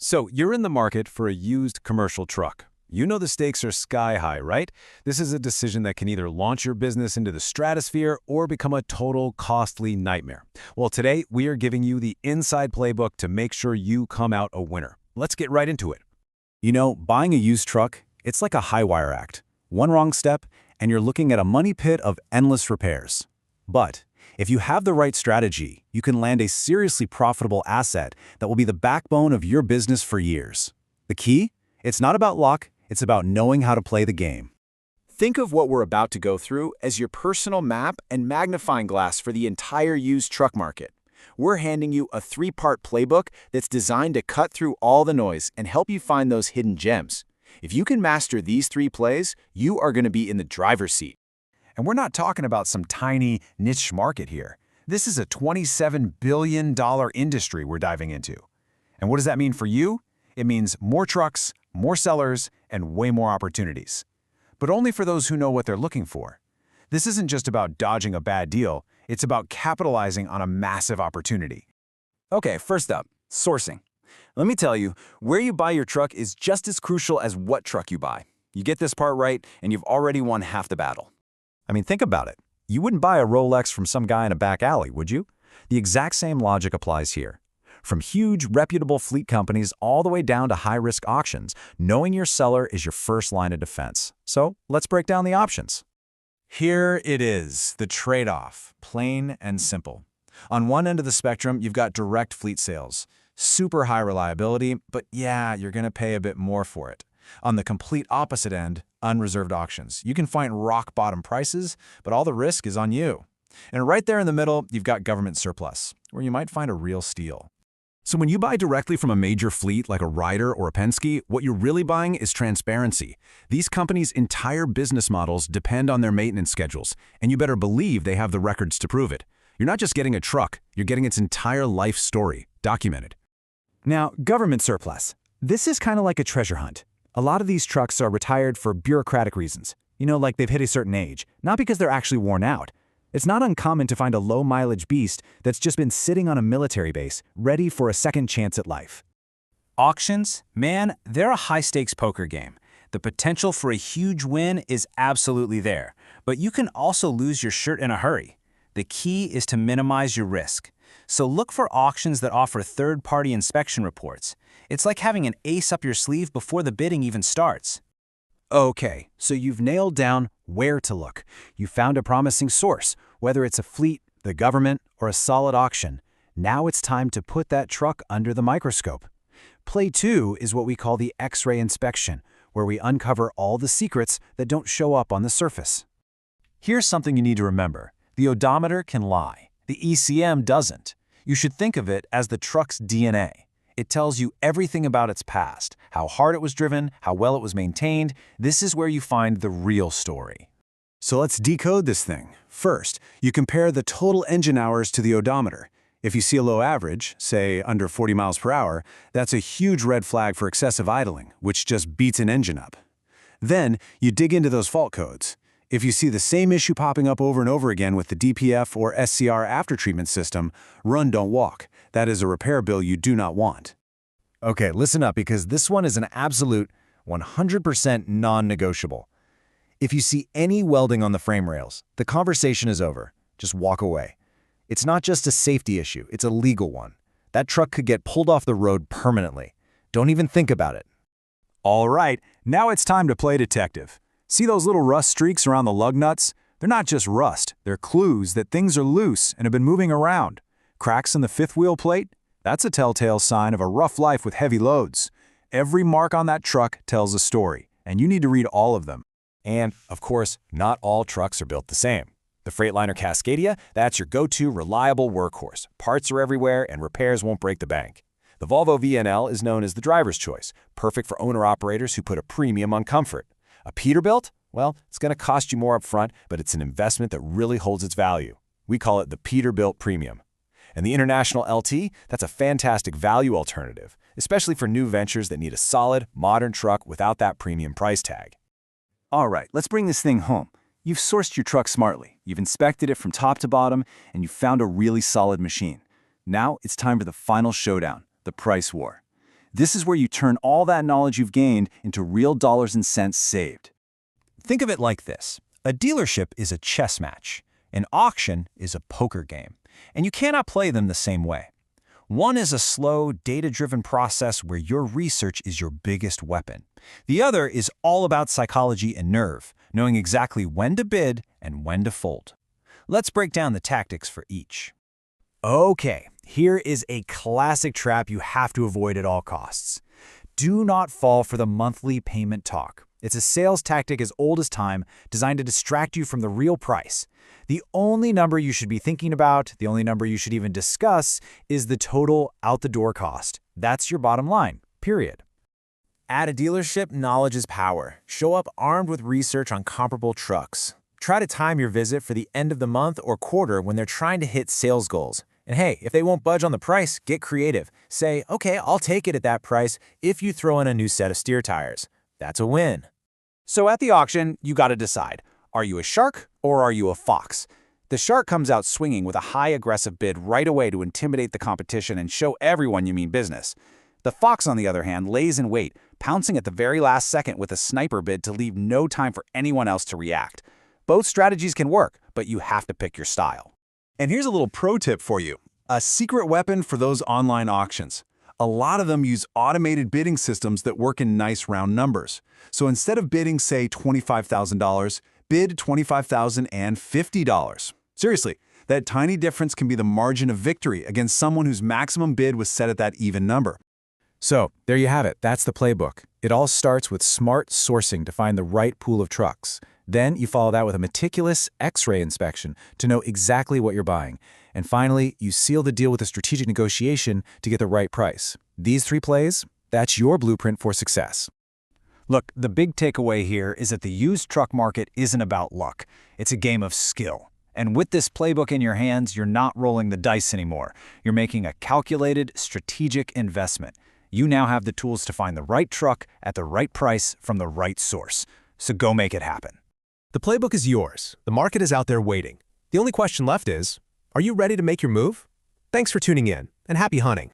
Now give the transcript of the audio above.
So you're in the market for a used commercial truck. You know the stakes are sky high, right? This is a decision that can either launch your business into the stratosphere or become a total costly nightmare. Well, today we are giving you the inside playbook to make sure you come out a winner. Let's get right into it. You know, buying a used truck, it's like a high-wire act. One wrong step, and you're looking at a money pit of endless repairs. But if you have the right strategy, you can land a seriously profitable asset that will be the backbone of your business for years. The key? It's not about luck, it's about knowing how to play the game. Think of what we're about to go through as your personal map and magnifying glass for the entire used truck market. We're handing you a 3-part playbook that's designed to cut through all the noise and help you find those hidden gems. If you can master these 3 plays, you are going to be in the driver's seat. And we're not talking about some tiny niche market here. This is a $27 billion industry we're diving into. And what does that mean for you? It means more trucks, more sellers, and way more opportunities. But only for those who know what they're looking for. This isn't just about dodging a bad deal, it's about capitalizing on a massive opportunity. Okay, first up, sourcing. Let me tell you, where you buy your truck is just as crucial as what truck you buy. You get this part right, and you've already won half the battle. I mean, think about it. You wouldn't buy a Rolex from some guy in a back alley, would you? The exact same logic applies here. From huge, reputable fleet companies all the way down to high-risk auctions, knowing your seller is your first line of defense. So let's break down the options. Here it is, the trade-off, plain and simple. On one end of the spectrum, you've got direct fleet sales. Super high reliability, but yeah, you're going to pay a bit more for it. On the complete opposite end, unreserved auctions. You can find rock-bottom prices, but all the risk is on you. And right there in the middle, you've got government surplus, where you might find a real steal. So when you buy directly from a major fleet like a Ryder or a Penske, what you're really buying is transparency. These companies' entire business models depend on their maintenance schedules, and you better believe they have the records to prove it. You're not just getting a truck, you're getting its entire life story, documented. Now, government surplus. This is kind of like a treasure hunt. A lot of these trucks are retired for bureaucratic reasons. You know, like they've hit a certain age, not because they're actually worn out. It's not uncommon to find a low-mileage beast that's just been sitting on a military base, ready for a second chance at life. Auctions, man, they're a high-stakes poker game. The potential for a huge win is absolutely there, but you can also lose your shirt in a hurry. The key is to minimize your risk. So look for auctions that offer third-party inspection reports. It's like having an ace up your sleeve before the bidding even starts. Okay, so you've nailed down where to look. You found a promising source, whether it's a fleet, the government, or a solid auction. Now it's time to put that truck under the microscope. Play 2 is what we call the X-ray inspection, where we uncover all the secrets that don't show up on the surface. Here's something you need to remember. The odometer can lie. The ECM doesn't. You should think of it as the truck's DNA. It tells you everything about its past, how hard it was driven, how well it was maintained. This is where you find the real story. So let's decode this thing. First, you compare the total engine hours to the odometer. If you see a low average, say under 40 miles per hour, that's a huge red flag for excessive idling, which just beats an engine up. Then, you dig into those fault codes. If you see the same issue popping up over and over again with the DPF or SCR aftertreatment system, run, don't walk. That is a repair bill you do not want. Okay, listen up because this one is an absolute 100% non-negotiable. If you see any welding on the frame rails, the conversation is over. Just walk away. It's not just a safety issue, it's a legal one. That truck could get pulled off the road permanently. Don't even think about it. All right, now it's time to play detective. See those little rust streaks around the lug nuts? They're not just rust, they're clues that things are loose and have been moving around. Cracks in the fifth wheel plate? That's a telltale sign of a rough life with heavy loads. Every mark on that truck tells a story, and you need to read all of them. And, of course, not all trucks are built the same. The Freightliner Cascadia, that's your go-to reliable workhorse. Parts are everywhere, and repairs won't break the bank. The Volvo VNL is known as the driver's choice, perfect for owner-operators who put a premium on comfort. A Peterbilt? Well, it's going to cost you more up front, but it's an investment that really holds its value. We call it the Peterbilt Premium. And the International LT, that's a fantastic value alternative, especially for new ventures that need a solid, modern truck without that premium price tag. All right, let's bring this thing home. You've sourced your truck smartly, you've inspected it from top to bottom, and you've found a really solid machine. Now it's time for the final showdown, the price war. This is where you turn all that knowledge you've gained into real dollars and cents saved. Think of it like this. A dealership is a chess match. An auction is a poker game. And you cannot play them the same way. One is a slow, data-driven process where your research is your biggest weapon. The other is all about psychology and nerve, knowing exactly when to bid and when to fold. Let's break down the tactics for each. Okay, here is a classic trap you have to avoid at all costs. Do not fall for the monthly payment talk. It's a sales tactic as old as time, designed to distract you from the real price. The only number you should be thinking about, the only number you should even discuss, is the total out-the-door cost. That's your bottom line, period. At a dealership, knowledge is power. Show up armed with research on comparable trucks. Try to time your visit for the end of the month or quarter when they're trying to hit sales goals. And hey, if they won't budge on the price, get creative. Say, okay, I'll take it at that price if you throw in a new set of steer tires. That's a win. So at the auction, you got to decide. Are you a shark or are you a fox? The shark comes out swinging with a high aggressive bid right away to intimidate the competition and show everyone you mean business. The fox, on the other hand, lays in wait, pouncing at the very last second with a sniper bid to leave no time for anyone else to react. Both strategies can work, but you have to pick your style. And here's a little pro tip for you. A secret weapon for those online auctions. A lot of them use automated bidding systems that work in nice round numbers. So instead of bidding, say, $25,000, bid $25,050. Seriously, that tiny difference can be the margin of victory against someone whose maximum bid was set at that even number. So, there you have it. That's the playbook. It all starts with smart sourcing to find the right pool of trucks. Then you follow that with a meticulous X-ray inspection to know exactly what you're buying. And finally, you seal the deal with a strategic negotiation to get the right price. These 3 plays, that's your blueprint for success. Look, the big takeaway here is that the used truck market isn't about luck. It's a game of skill. And with this playbook in your hands, you're not rolling the dice anymore. You're making a calculated, strategic investment. You now have the tools to find the right truck at the right price from the right source. So go make it happen. The playbook is yours. The market is out there waiting. The only question left is, are you ready to make your move? Thanks for tuning in, and happy hunting.